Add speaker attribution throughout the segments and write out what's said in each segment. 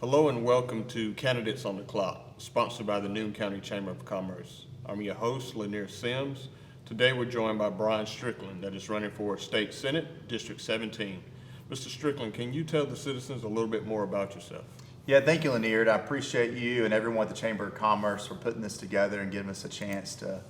Speaker 1: Hello and welcome to Candidates on the Clock, sponsored by the Newton County Chamber of Commerce. I'm your host, Lanier Sims. Today we're joined by Brian Strickland, that is running for State Senate, District 17. Mr. Strickland, can you tell the citizens a little bit more about yourself?
Speaker 2: Yeah, thank you, Lanier. I appreciate you and everyone at the Chamber of Commerce for putting this together and giving us a chance to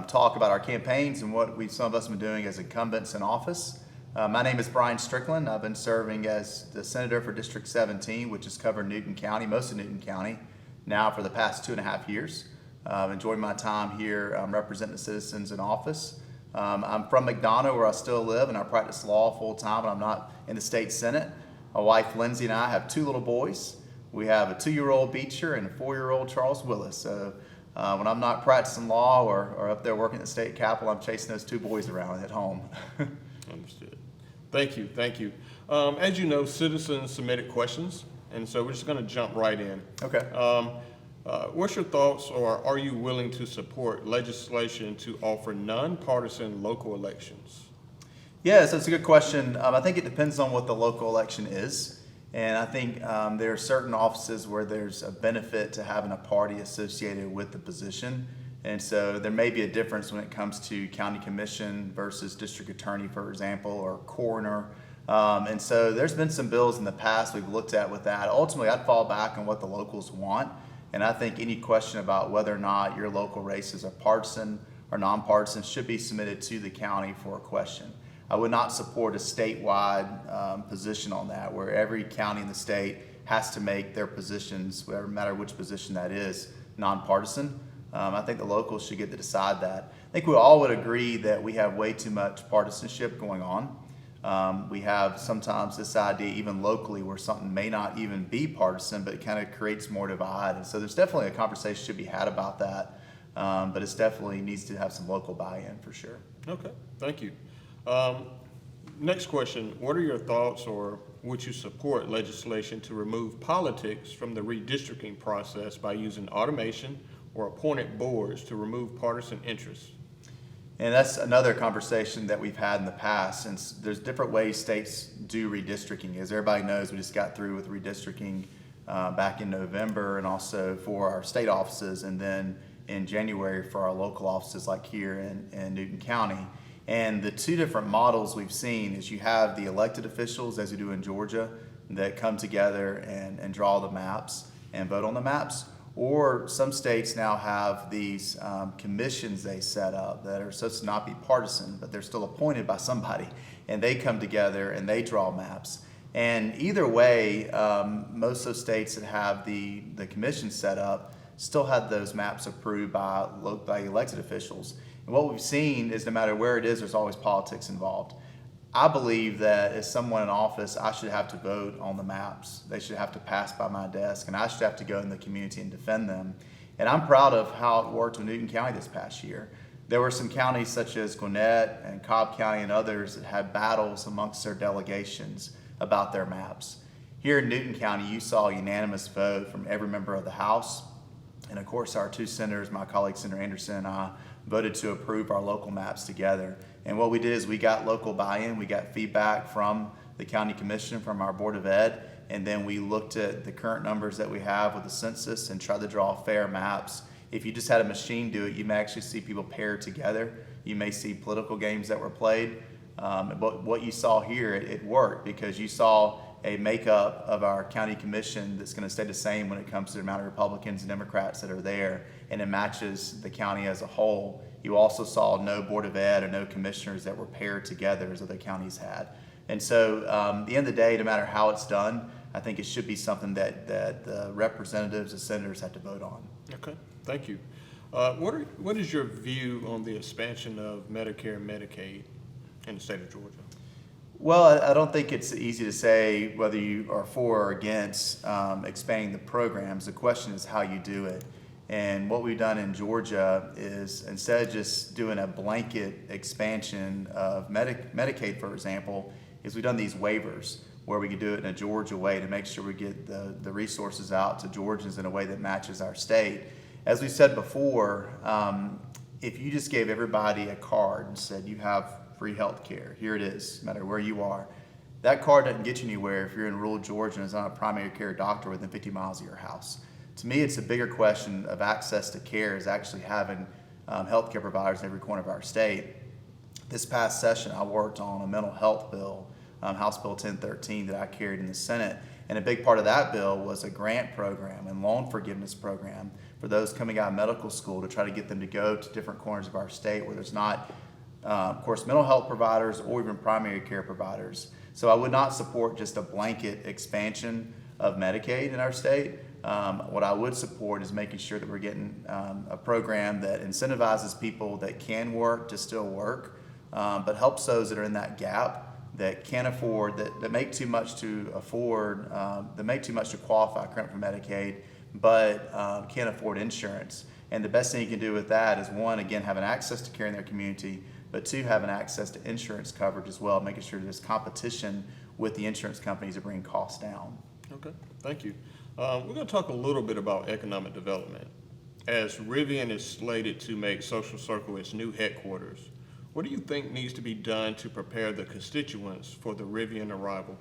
Speaker 2: talk about our campaigns and what some of us have been doing as incumbents in office. My name is Brian Strickland. I've been serving as the Senator for District 17, which has covered Newton County, most of Newton County, now for the past 2.5 years. I've enjoyed my time here representing the citizens in office. I'm from McDonough, where I still live, and I practice law full time, and I'm not in the state Senate. My wife, Lindsay, and I have 2 little boys. We have a 2-year-old Beecher and a 4-year-old Charles Willis. So when I'm not practicing law or up there working at the state capitol, I'm chasing those 2 boys around at home.
Speaker 1: Understood. Thank you. As you know, citizens submitted questions, and so we're just going to jump right in.
Speaker 2: Okay.
Speaker 1: What's your thoughts, or are you willing to support legislation to offer nonpartisan local elections?
Speaker 2: Yes, that's a good question. I think it depends on what the local election is. And I think there are certain offices where there's a benefit to having a party associated with the position. And so there may be a difference when it comes to county commission versus district attorney, for example, or coroner. And so there's been some bills in the past we've looked at with that. Ultimately, I'd fall back on what the locals want. And I think any question about whether or not your local races are partisan or nonpartisan should be submitted to the county for a question. I would not support a statewide position on that, where every county in the state has to make their positions, no matter which position that is, nonpartisan. I think the locals should get to decide that. I think we all would agree that we have way too much partisanship going on. We have sometimes this idea, even locally, where something may not even be partisan, but it kind of creates more divide. And so there's definitely a conversation should be had about that, but it definitely needs to have some local buy-in for sure.
Speaker 1: Okay, thank you. Next question, what are your thoughts, or would you support legislation to remove politics from the redistricting process by using automation or appointed boards to remove partisan interests?
Speaker 2: And that's another conversation that we've had in the past, since there's different ways states do redistricting. As everybody knows, we just got through with redistricting back in November, and also for our state offices, and then in January for our local offices like here in Newton County. And the 2 different models we've seen is you have the elected officials, as we do in Georgia, that come together and draw the maps and vote on the maps. Or some states now have these commissions they set up that are supposed to not be partisan, but they're still appointed by somebody, and they come together and they draw maps. And either way, most of those states that have the commission set up still have those maps approved by elected officials. And what we've seen is no matter where it is, there's always politics involved. I believe that as someone in office, I should have to vote on the maps. They should have to pass by my desk, and I should have to go in the community and defend them. And I'm proud of how it worked with Newton County this past year. There were some counties such as Gwinnett and Cobb County and others that had battles amongst their delegations about their maps. Here in Newton County, you saw a unanimous vote from every member of the House. And of course, our 2 senators, my colleague Senator Anderson and I, voted to approve our local maps together. And what we did is we got local buy-in, we got feedback from the county commission, from our Board of Ed, and then we looked at the current numbers that we have with the census and tried to draw fair maps. If you just had a machine do it, you may actually see people paired together. You may see political games that were played. But what you saw here, it worked, because you saw a makeup of our county commission that's going to stay the same when it comes to the amount of Republicans and Democrats that are there, and it matches the county as a whole. You also saw no Board of Ed or no commissioners that were paired together as other counties had. And so at the end of the day, no matter how it's done, I think it should be something that the representatives and senators have to vote on.
Speaker 1: Okay, thank you. What is your view on the expansion of Medicare and Medicaid in the state of Georgia?
Speaker 2: Well, I don't think it's easy to say whether you are for or against expanding the programs. The question is how you do it. And what we've done in Georgia is, instead of just doing a blanket expansion of Medicaid, for example, is we've done these waivers where we can do it in a Georgia way to make sure we get the resources out to Georgians in a way that matches our state. As we said before, if you just gave everybody a card and said you have free health care, here it is, no matter where you are, That card doesn't get you anywhere if you're in rural Georgia and there's not a primary care doctor within 50 miles of your house. To me, it's a bigger question of access to care is actually having healthcare providers in every corner of our state. This past session, I worked on a mental health bill, House Bill 1013, that I carried in the Senate. And a big part of that bill was a grant program and loan forgiveness program for those coming out of medical school to try to get them to go to different corners of our state where there's not, of course, mental health providers or even primary care providers. So I would not support just a blanket expansion of Medicaid in our state. What I would support is making sure that we're getting a program that incentivizes people that can work to still work, but helps those that are in that gap that can't afford, that make too much to afford, that make too much to qualify currently for Medicaid, but can't afford insurance. And the best thing you can do with that is, one, again, having access to care in their community, but two, having access to insurance coverage as well, making sure there's competition with the insurance companies to bring costs down.
Speaker 1: Okay, thank you. We're going to talk a little bit about economic development. As Rivian is slated to make Social Circle its new headquarters, what do you think needs to be done to prepare the constituents for the Rivian arrival?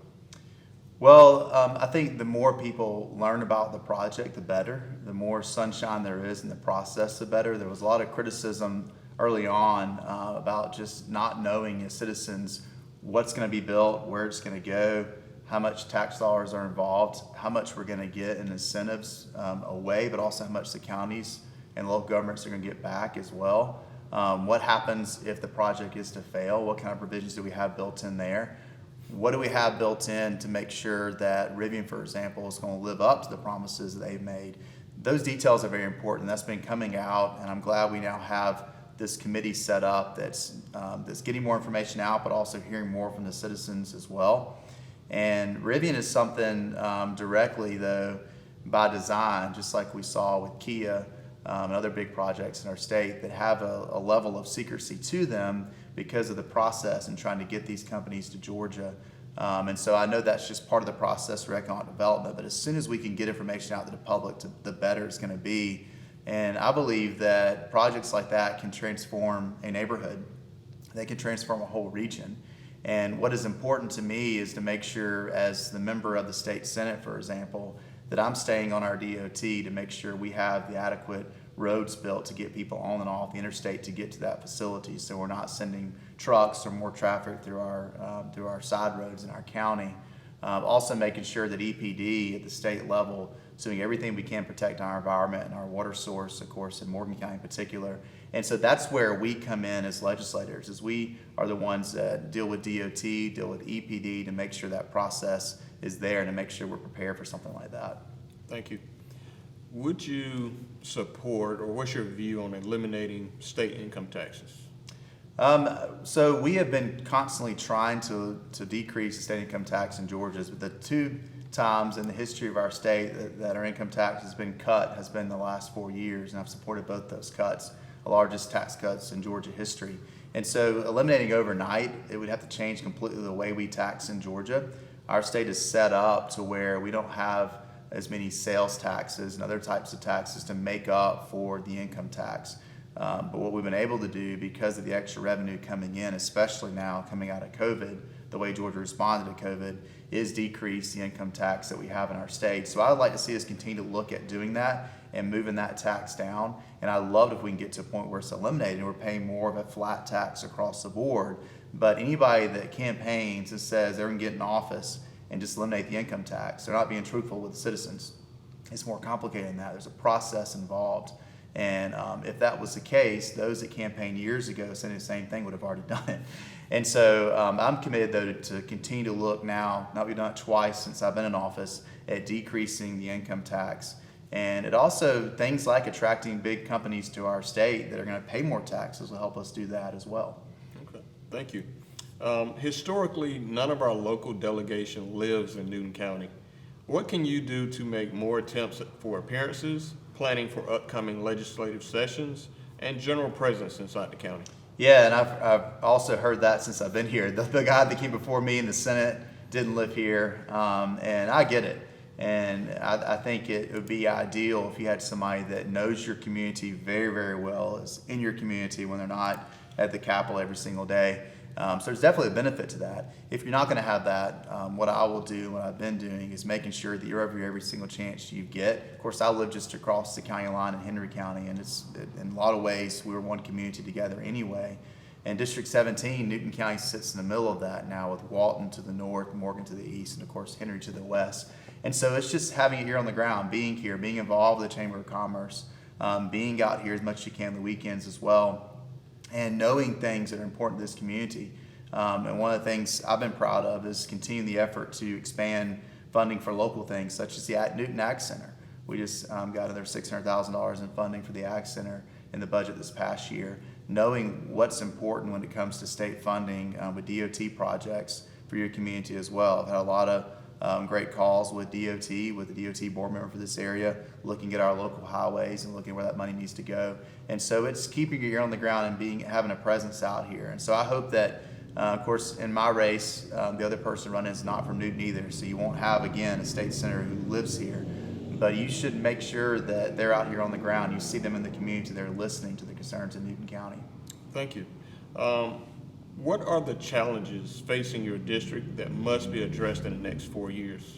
Speaker 2: Well, I think the more people learn about the project, the better. The more sunshine there is in the process, the better. There was a lot of criticism early on about just not knowing as citizens what's going to be built, where it's going to go, how much tax dollars are involved, how much we're going to get in incentives away, but also how much the counties and local governments are going to get back as well. What happens if the project is to fail? What kind of provisions do we have built in there? What do we have built in to make sure that Rivian, for example, is going to live up to the promises that they've made? Those details are very important. That's been coming out, and I'm glad we now have this committee set up that's getting more information out, but also hearing more from the citizens as well. And Rivian is something directly, though, by design, just like we saw with Kia and other big projects in our state that have a level of secrecy to them because of the process and trying to get these companies to Georgia. And so I know that's just part of the process for economic development, but as soon as we can get information out to the public, the better it's going to be. And I believe that projects like that can transform a neighborhood. They can transform a whole region. And what is important to me is to make sure, as the member of the state Senate, for example, that I'm staying on our DOT to make sure we have the adequate roads built to get people on and off the interstate to get to that facility, so we're not sending trucks or more traffic through our side roads in our county. Also making sure that EPD at the state level is doing everything we can to protect our environment and our water source, of course, in Morgan County in particular. And so that's where we come in as legislators, is we are the ones that deal with DOT, deal with EPD to make sure that process is there and to make sure we're prepared for something like that.
Speaker 1: Thank you. Would you support, or what's your view on eliminating state income taxes?
Speaker 2: So we have been constantly trying to decrease the state income tax in Georgia. But the two times in the history of our state that our income tax has been cut has been the last 4 years, and I've supported both those cuts, the largest tax cuts in Georgia history. And so eliminating overnight, it would have to change completely the way we tax in Georgia. Our state is set up to where we don't have as many sales taxes and other types of taxes to make up for the income tax. But what we've been able to do, because of the extra revenue coming in, especially now coming out of COVID, the way Georgia responded to COVID, is decrease the income tax that we have in our state. So I would like to see us continue to look at doing that and moving that tax down. And I love if we can get to a point where it's eliminated and we're paying more of a flat tax across the board. But anybody that campaigns and says they're going to get in office and just eliminate the income tax, they're not being truthful with the citizens. It's more complicated than that. There's a process involved. And if that was the case, those that campaigned years ago saying the same thing would have already done it. And so I'm committed, though, to continue to look now, now we've done it twice since I've been in office, at decreasing the income tax. And it also, things like attracting big companies to our state that are going to pay more taxes will help us do that as well.
Speaker 1: Okay, thank you. Historically, none of our local delegation lives in Newton County. What can you do to make more attempts for appearances, planning for upcoming legislative sessions, and general presence inside the county?
Speaker 2: Yeah, and I've also heard that since I've been here. The guy that came before me in the Senate didn't live here, and I get it. And I think it would be ideal if you had somebody that knows your community very, very well, is in your community when they're not at the Capitol every single day. So there's definitely a benefit to that. If you're not going to have that, what I will do, what I've been doing, is making sure that you're over every single chance you get. Of course, I live just across the county line in Henry County, and it's in a lot of ways we're one community together anyway. And District 17, Newton County sits in the middle of that now, with Walton to the north, Morgan to the east, and of course Henry to the west. And so it's just having it here on the ground, being here, being involved with the Chamber of Commerce, being out here as much as you can on the weekends as well, and knowing things that are important to this community. And one of the things I've been proud of is continuing the effort to expand funding for local things, such as the Newton Ag Center. We just got another $600,000 in funding for the Ag Center in the budget this past year, knowing what's important when it comes to state funding with DOT projects for your community as well. I've had a lot of great calls with DOT, with the DOT board member for this area, looking at our local highways and looking where that money needs to go. And so it's keeping your ear on the ground and having a presence out here. And so I hope that, of course, in my race, the other person running is not from Newton either. So you won't have, again, a state senator who lives here. But you should make sure that they're out here on the ground. You see them in the community. They're listening to the concerns in Newton County.
Speaker 1: Thank you. What are the challenges facing your district that must be addressed in the next 4 years?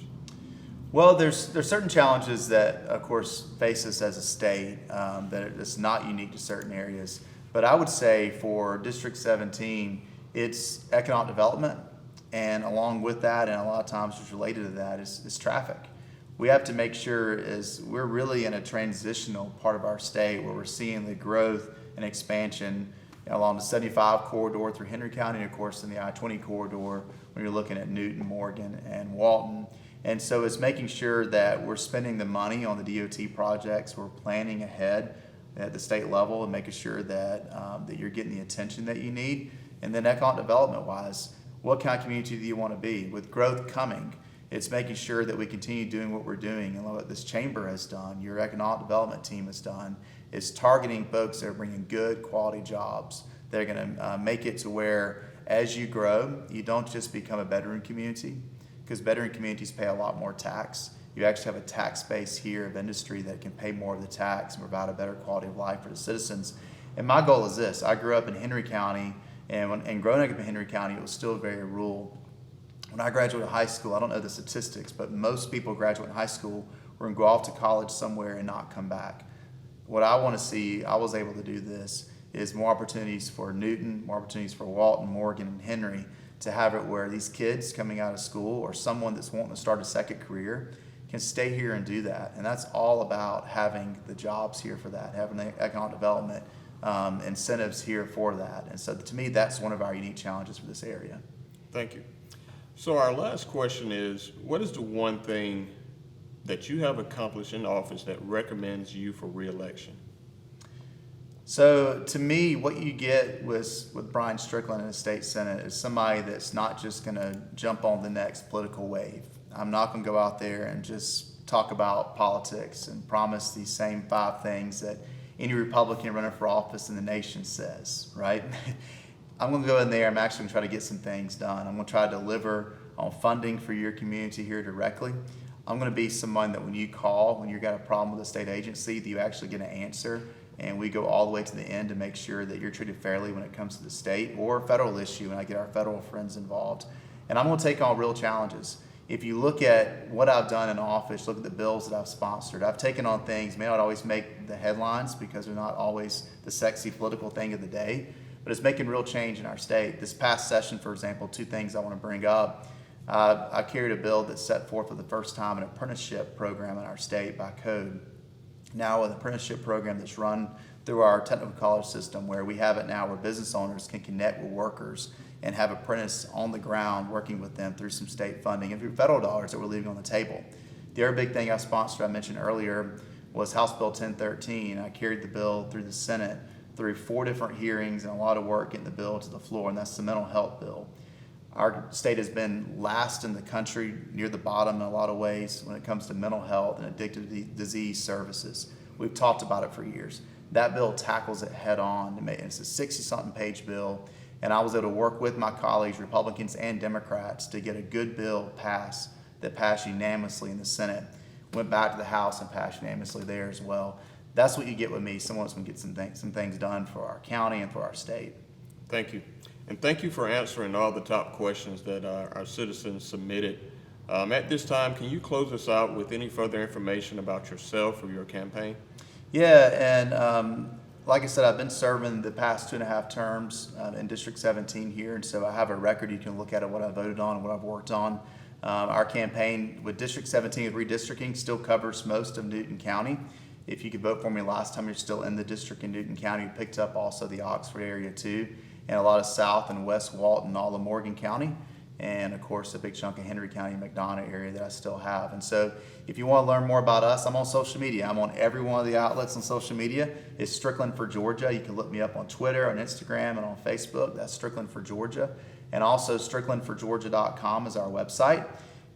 Speaker 2: Well, there's certain challenges that, of course, face us as a state that it's not unique to certain areas. But I would say for District 17, it's economic development, and along with that, and a lot of times what's related to that is traffic. We have to make sure we're really in a transitional part of our state where we're seeing the growth and expansion along the 75 corridor through Henry County, and of course in the I-20 corridor when you're looking at Newton, Morgan, and Walton. And so it's making sure that we're spending the money on the DOT projects, we're planning ahead at the state level and making sure that that you're getting the attention that you need. And then economic development wise, what kind of community do you want to be? With growth coming, it's making sure that we continue doing what we're doing, and what this chamber has done, your economic development team has done, is targeting folks that are bringing good quality jobs. They're going to make it to where as you grow, you don't just become a veteran community, because veteran communities pay a lot more tax. You actually have a tax base here of industry that can pay more of the tax and provide a better quality of life for the citizens. And my goal is this. I grew up in Henry County, and growing up in Henry County, it was still very rural. When I graduated high school, I don't know the statistics, but most people graduating high school were going to go off to college somewhere and not come back. What I want to see, I was able to do this, is more opportunities for Newton, more opportunities for Walton, Morgan, and Henry to have it where these kids coming out of school or someone that's wanting to start a second career can stay here and do that. And that's all about having the jobs here for that, having the economic development incentives here for that. And so to me, that's one of our unique challenges for this area.
Speaker 1: Thank you. So our last question is, what is the one thing that you have accomplished in office that recommends you for re-election?
Speaker 2: So to me, what you get with Brian Strickland in the state senate is somebody that's not just going to jump on the next political wave. I'm not going to go out there and just talk about politics and promise these same 5 things that any Republican running for office in the nation says, right? I'm going to go in there. I'm actually going to try to get some things done. I'm going to try to deliver on funding for your community here directly. I'm going to be someone that when you call, when you've got a problem with a state agency, that you actually get an answer, and we go all the way to the end to make sure that you're treated fairly when it comes to the state or federal issue, and I get our federal friends involved. And I'm going to take on real challenges. If you look at what I've done in office, look at the bills that I've sponsored, I've taken on things, may not always make the headlines because they're not always the sexy political thing of the day, but it's making real change in our state. This past session, for example, 2 things I want to bring up. I carried a bill that set forth for the first time an apprenticeship program in our state by code. Now an apprenticeship program that's run through our technical college system, where we have it now where business owners can connect with workers and have apprentices on the ground working with them through some state funding and through federal dollars that we're leaving on the table. The other big thing I sponsored, I mentioned earlier, was House Bill 1013. I carried the bill through the Senate through 4 different hearings and a lot of work getting the bill to the floor, and that's the mental health bill. Our state has been last in the country, near the bottom in a lot of ways when it comes to mental health and addictive disease services. We've talked about it for years. That bill tackles it head on. It's a 60-something page bill, and I was able to work with my colleagues, Republicans and Democrats, to get a good bill passed that passed unanimously in the Senate. Went back to the House and passed unanimously there as well. That's what you get with me, someone that's going to get some things done for our county and for our state.
Speaker 1: Thank you. And thank you for answering all the top questions that our citizens submitted. At this time, can you close us out with any further information about yourself or your campaign?
Speaker 2: Yeah, and like I said, I've been serving the past 2.5 terms in District 17 here, and so I have a record. You can look at it, what I voted on and what I've worked on. Our campaign with District 17 with redistricting still covers most of Newton County. If you could vote for me last time, you're still in the district in Newton County. You picked up also the Oxford area too, and a lot of South and West Walton, all of Morgan County, and of course a big chunk of Henry County, McDonough area that I still have. And so if you want to learn more about us, I'm on social media. I'm on every one of the outlets on social media. It's Strickland for Georgia. You can look me up on Twitter, on Instagram, and on Facebook. That's Strickland for Georgia. And also stricklandforgeorgia.com is our website.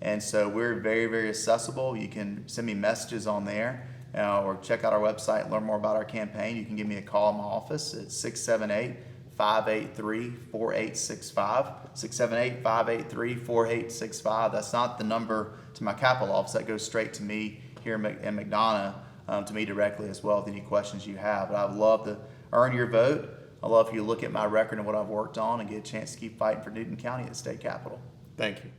Speaker 2: And so we're very, very accessible. You can send me messages on there or check out our website and learn more about our campaign. You can give me a call in my office at 678-583-4865. 678-583-4865. That's not the number to my Capitol office. That goes straight to me here in McDonough, to me directly as well with any questions you have. But I'd love to earn your vote. I'd love for you to look at my record and what I've worked on and get a chance to keep fighting for Newton County at the state capitol.
Speaker 1: Thank you.